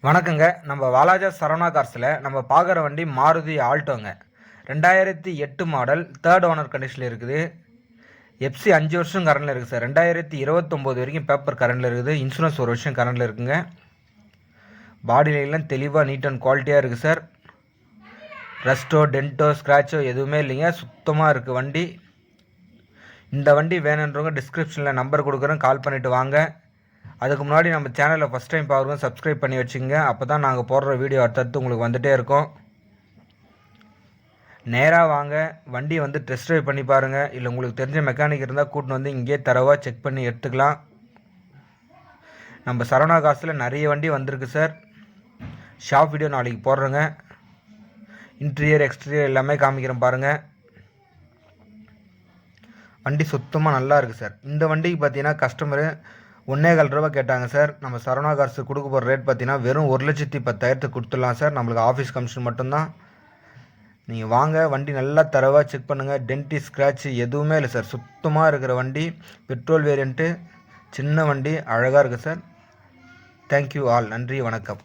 வணக்கங்க. நம்ம வாலாஜா சரவணா கார்ஸில் நம்ம பார்க்குற வண்டி மாருதி ஆல்டோங்க. 2008 மாடல், தேர்ட் ஓனர் கண்டிஷனில் இருக்குது. எஃப்சி 5 வருஷம் கரண்டில் இருக்குது சார். 2029 வரைக்கும் பேப்பர் கரண்டில் இருக்குது. இன்சூரன்ஸ் 1 வருஷம் கரண்டில் இருக்குங்க. பாடி லைன்லாம் தெளிவாக நீட் அண்ட் குவாலிட்டியாக இருக்குது சார். ரஸ்ட்டோ டென்ட்டோ ஸ்க்ராச்சோ எதுவுமே இல்லைங்க, சுத்தமாக இருக்குது வண்டி. இந்த வண்டி வேணுன்றவங்க டிஸ்கிரிப்ஷனில் நம்பர் கொடுக்குறேன், கால் பண்ணிவிட்டு வாங்க. அதுக்கு முன்னாடி நம்ம சேனலை ஃபஸ்ட் டைம் பார்க்குறோம், சப்ஸ்கிரைப் பண்ணி வச்சுங்க. அப்போ தான் நாங்கள் போடுற வீடியோ அடுத்தடுத்து உங்களுக்கு வந்துகிட்டே இருக்கோம். நேராக வாங்க, வண்டி வந்து டெஸ்ட் ட்ரைவ் பண்ணி பாருங்கள். இல்லை உங்களுக்கு தெரிஞ்ச மெக்கானிக் இருந்தால் கூட்டின்னு வந்து இங்கேயே தரவாக செக் பண்ணி எடுத்துக்கலாம். நம்ம சரவணா காசில் நிறைய வண்டி வந்திருக்கு சார். ஷாப் வீடியோ நாளைக்கு போடுறேங்க. இன்டீரியர் எக்ஸ்டீரியர் எல்லாமே காமிக்கிறேன் பாருங்கள். வண்டி சுத்தமாக நல்லா இருக்குது சார். இந்த வண்டிக்கு பார்த்தீங்கன்னா கஸ்டமரு 1.25 ரூபா கேட்டாங்க சார். நம்ம சரவணா கார்ஸுக்கு கொடுக்க போகிற ரேட் பார்த்தீங்கன்னா வெறும் 1,10,000 கொடுத்துடலாம் சார். நம்மளுக்கு ஆஃபீஸ் கமிஷன் மட்டும்தான். நீங்கள் வாங்க, வண்டி நல்லா தரவாக செக் பண்ணுங்கள். டென்ட்டி ஸ்க்ராட்ச் எதுவுமே இல்லை சார். சுத்தமாக இருக்கிற வண்டி, பெட்ரோல் வேரியண்ட்டு, சின்ன வண்டி, அழகாக இருக்குது சார். Thank you all. நன்றி, வணக்கம்.